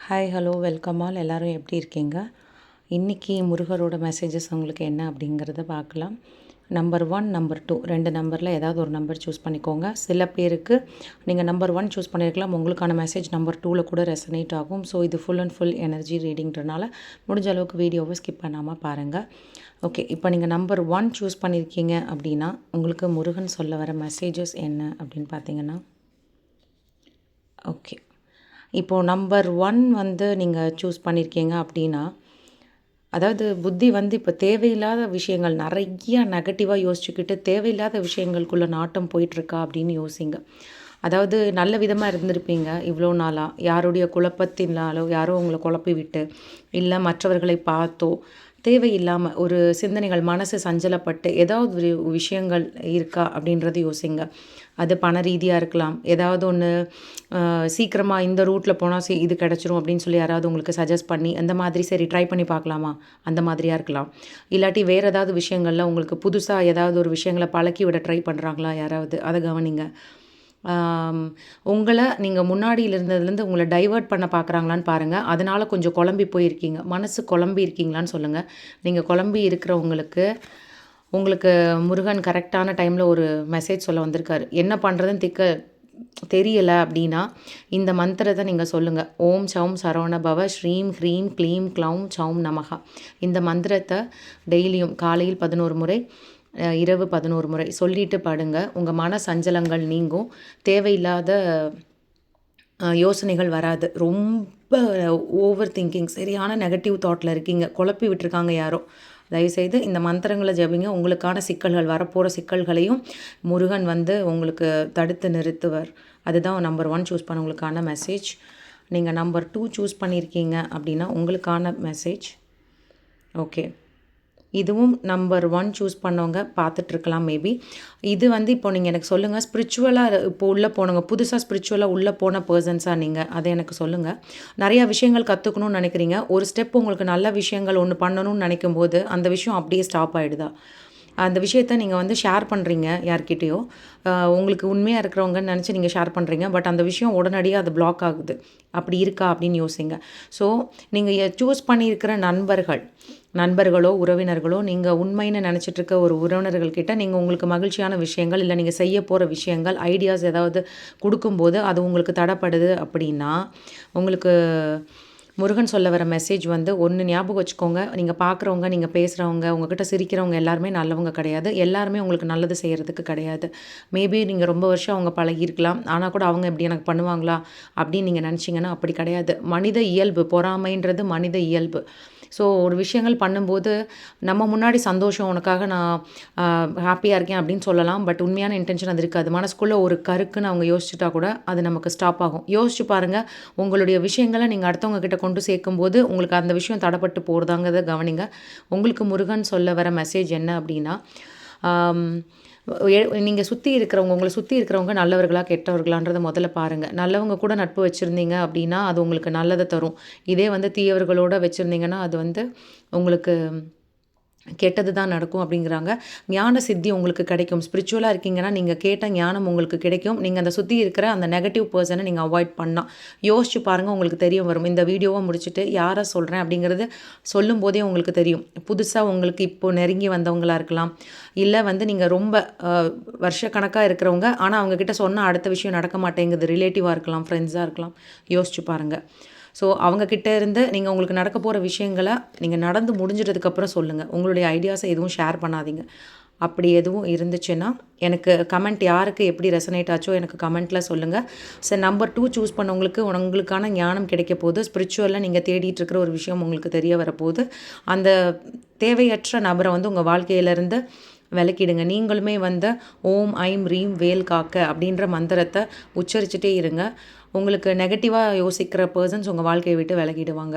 Hi hello welcome all. எல்லோரும் எப்படி இருக்கீங்க? இன்றைக்கி முருகரோட மெசேஜஸ் உங்களுக்கு என்ன அப்படிங்கிறத பார்க்கலாம். நம்பர் 1, நம்பர் 2 2 நம்பரில் ஏதாவது ஒரு நம்பர் சூஸ் பண்ணிக்கோங்க. சில பேருக்கு நீங்கள் நம்பர் 1 சூஸ் பண்ணியிருக்கலாம், உங்களுக்கான மெசேஜ் நம்பர் 2ல் கூட ரெசனேட் ஆகும். ஸோ இது ஃபுல் அண்ட் ஃபுல் எனர்ஜி ரீடிங்கிறனால முடிஞ்ச அளவுக்கு வீடியோவை ஸ்கிப் பண்ணாமல் பாருங்கள். ஓகே, இப்போ நீங்கள் நம்பர் 1 சூஸ் பண்ணியிருக்கீங்க அப்படின்னா உங்களுக்கு முருகன் சொல்ல வர மெசேஜஸ் என்ன அப்படின்னு பார்த்தீங்கன்னா, ஓகே, இப்போது நம்பர் 1 வந்து நீங்கள் சூஸ் பண்ணியிருக்கீங்க அப்படின்னா, அதாவது புத்தி வந்து இப்போ தேவையில்லாத விஷயங்கள் நிறைய நெகட்டிவாக யோசிச்சுக்கிட்டு தேவையில்லாத விஷயங்களுக்குள்ள நாட்டம் போயிட்டுருக்கா அப்படின்னு யோசிங்க. அதாவது நல்ல விதமாக இருந்திருப்பீங்க இவ்வளோ நாளாக, யாருடைய குழப்பத்தினாலோ யாரோ உங்களை குழப்பி விட்டு, இல்லை மற்றவர்களை பார்த்தோ தேவையில்லாமல் ஒரு சிந்தனைகள் மனசு சஞ்சலப்பட்டு ஏதாவது ஒரு விஷயங்கள் இருக்கா அப்படின்றது யோசிங்க. அது பண ரீதியாக இருக்கலாம், ஏதாவது ஒன்று சீக்கிரமாக இந்த ரூட்டில் போனால் இது கிடச்சிரும் அப்படின்னு சொல்லி யாராவது உங்களுக்கு சஜஸ்ட் பண்ணி அந்த மாதிரி சரி ட்ரை பண்ணி பார்க்கலாமா அந்த மாதிரியாக இருக்கலாம். இல்லாட்டி வேறு ஏதாவது விஷயங்களில் உங்களுக்கு புதுசாக ஏதாவது ஒரு விஷயங்களை பழக்கி விட ட்ரை பண்ணுறாங்களா யாராவது, அதை கவனிங்க. உங்களை நீங்கள் முன்னாடியில் இருந்ததுலேருந்து உங்களை டைவர்ட் பண்ண பார்க்குறாங்களான்னு பாருங்கள். அதனால் கொஞ்சம் குழம்பி போயிருக்கீங்க, மனசு குழம்பி இருக்கீங்களான்னு சொல்லுங்கள். நீங்கள் குழம்பி இருக்கிறவங்களுக்கு உங்களுக்கு முருகன் கரெக்டான டைமில் ஒரு மெசேஜ் சொல்ல வந்திருக்காரு. என்ன பண்ணுறதுன்னு தெரியலை அப்படின்னா இந்த மந்திரத்தை நீங்கள் சொல்லுங்கள். ஓம் சௌம் சரவண பவ ஸ்ரீம் ஹ்ரீம் க்ளீம் க்ளௌம் சௌம் நமகா. இந்த மந்திரத்தை டெய்லியும் காலையில் 11 முறை, இரவு 11 முறை சொல்லிட்டு படுங்க. உங்கள் மன சஞ்சலங்கள் நீங்கும், தேவையில்லாத யோசனைகள் வராது. ரொம்ப ஓவர் திங்கிங், சரியான நெகட்டிவ் தாட்டில் இருக்கீங்க, குழப்பி விட்டுருக்காங்க யாரோ. தயவுசெய்து இந்த மந்திரங்களை ஜபிங்க. உங்களுக்கான சிக்கல்கள், வரப்போகிற சிக்கல்களையும் முருகன் வந்து உங்களுக்கு தடுத்து நிறுத்துவர். அதுதான் நம்பர் 1 சூஸ் பண்ணவங்களுக்கான மெசேஜ். நீங்கள் நம்பர் 2 சூஸ் பண்ணியிருக்கீங்க அப்படின்னா உங்களுக்கான மெசேஜ். ஓகே, இதுவும் நம்பர் 1 சூஸ் பண்ணவங்க பார்த்துட்ருக்கலாம் மேபி. இது வந்து இப்போ நீங்கள் எனக்கு சொல்லுங்கள், ஸ்பிரிச்சுவலாக இப்போ உள்ளே போனவங்க, புதுசாக ஸ்பிரிச்சுவலாக உள்ளே போன பர்சன்ஸாக நீங்கள் அதை எனக்கு சொல்லுங்கள். நிறையா விஷயங்கள் கற்றுக்கணும்னு நினைக்கிறீங்க, ஒரு ஸ்டெப் உங்களுக்கு நல்ல விஷயங்கள் ஒன்று பண்ணணும்னு நினைக்கும் போது அந்த விஷயம் அப்படியே ஸ்டாப் ஆகிடுதா? அந்த விஷயத்த நீங்கள் வந்து ஷேர் பண்ணுறீங்க யார்கிட்டேயோ, உங்களுக்கு உண்மையாக இருக்கிறவங்கன்னு நினச்சி நீங்கள் ஷேர் பண்ணுறீங்க, பட் அந்த விஷயம் உடனடியாக அது பிளாக் ஆகுது. அப்படி இருக்கா அப்படின்னு யோசிங்க. ஸோ நீங்கள் சூஸ் பண்ணியிருக்கிற நண்பர்களோ உறவினர்களோ, நீங்கள் உண்மைன்னு நினச்சிட்ருக்க ஒரு உறவினர்கள்கிட்ட நீங்கள் உங்களுக்கு மகிழ்ச்சியான விஷயங்கள், இல்லை நீங்கள் செய்ய போகிற விஷயங்கள், ஐடியாஸ் ஏதாவது கொடுக்கும்போது அது உங்களுக்கு தடைப்படுது அப்படின்னா, உங்களுக்கு முருகன் சொல்ல வர மெசேஜ் வந்து ஒன்று ஞாபகம் வச்சுக்கோங்க. நீங்கள் பார்க்குறவங்க, நீங்கள் பேசுகிறவங்க, உங்ககிட்ட சிரிக்கிறவங்க எல்லாருமே நல்லவங்க கிடையாது. எல்லாருமே உங்களுக்கு நல்லது செய்கிறதுக்கு கிடையாது. மேபி நீங்கள் ரொம்ப வருஷம் அவங்க பழகியிருக்கலாம், ஆனால் கூட அவங்க இப்படி எனக்கு பண்ணுவாங்களா அப்படின்னு நீங்கள் நினச்சிங்கன்னா அப்படி கிடையாது. மனித இயல்பு, பொறாமைன்றது மனித இயல்பு. ஸோ ஒரு விஷயங்கள் பண்ணும்போது நம்ம முன்னாடி சந்தோஷம், உனக்காக நான் ஹாப்பியாக இருக்கேன் அப்படின்னு சொல்லலாம், பட் உண்மையான இன்டென்ஷன் அது இருக்காது. மனசுக்குள்ளே ஒரு கருக்குன்னு அவங்க யோசிச்சுட்டா கூட அது நமக்கு ஸ்டாப் ஆகும். யோசிச்சு பாருங்கள், உங்களுடைய விஷயங்களை நீங்கள் அடுத்தவங்க கிட்ட கொண்டு சேர்க்கும்போது உங்களுக்கு அந்த விஷயம் தடைப்பட்டு போகிறதாங்கிறத கவனிங்க. உங்களுக்கு முருகன் சொல்ல வர மெசேஜ் என்ன அப்படின்னா, நீங்கள் உங்களை சுற்றி இருக்கிறவங்க நல்லவர்களா கெட்டவர்களான்றதை முதல்ல பாருங்கள். நல்லவங்க கூட நட்பு வச்சுருந்தீங்க அப்படின்னா அது உங்களுக்கு நல்லதை தரும். இதே வந்து தீயவர்களோடு வச்சுருந்தீங்கன்னா அது வந்து உங்களுக்கு கெட்டது தான் நடக்கும் அப்படிங்கிறாங்க. ஞான சித்தி உங்களுக்கு கிடைக்கும். ஸ்பிரிச்சுவலாக இருக்கீங்கன்னா நீங்கள் கேட்ட ஞானம் உங்களுக்கு கிடைக்கும். நீங்கள் அந்த சுற்றி இருக்கிற அந்த நெகட்டிவ் பர்சனை நீங்கள் அவாய்ட் பண்ணால் யோசிச்சு பாருங்கள், உங்களுக்கு தெரிய வரும். இந்த வீடியோவை முடிச்சுட்டு யாரை சொல்கிறேன் அப்படிங்கிறது சொல்லும் போதே உங்களுக்கு தெரியும். புதுசாக உங்களுக்கு இப்போது நெருங்கி வந்தவங்களாக இருக்கலாம், இல்லை வந்து நீங்கள் ரொம்ப வருஷக்கணக்காக இருக்கிறவங்க, ஆனால் அவங்கக்கிட்ட சொன்னால் அடுத்த விஷயம் நடக்க மாட்டேங்குது, ரிலேட்டிவாக இருக்கலாம், ஃப்ரெண்ட்ஸாக இருக்கலாம். யோசிச்சு பாருங்கள். ஸோ அவங்கக்கிட்ட இருந்து நீங்கள் உங்களுக்கு நடக்க போகிற விஷயங்களை நீங்கள் நடந்து முடிஞ்சிட்டதுக்கப்புறம் சொல்லுங்கள். உங்களுடைய ஐடியாஸை எதுவும் ஷேர் பண்ணாதீங்க. அப்படி எதுவும் இருந்துச்சுன்னா எனக்கு கமெண்ட், யாருக்கு எப்படி ரெசனேட் ஆச்சோ எனக்கு கமெண்ட்டில் சொல்லுங்கள். ஸோ நம்பர் 2 சூஸ் பண்ணவங்களுக்கு உங்களுக்கான ஞானம் கிடைக்க போது. ஸ்பிரிச்சுவலாக நீங்கள் தேடிட்டு இருக்கிற ஒரு விஷயம் உங்களுக்கு தெரிய வரப்போகுது. அந்த தேவையற்ற நபரை வந்து உங்கள் வாழ்க்கையிலேருந்து விலக்கிடுங்க. நீங்களுமே வந்து ஓம் ஐம் ரீம் வேல் காக்க அப்படின்ற மந்திரத்தை உச்சரிச்சுட்டே இருங்க. உங்களுக்கு நெகட்டிவாக யோசிக்கிற பர்சன்ஸ் உங்கள் வாழ்க்கையை விட்டு விலகிடுவாங்க.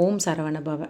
ஓம் சரவண பவ.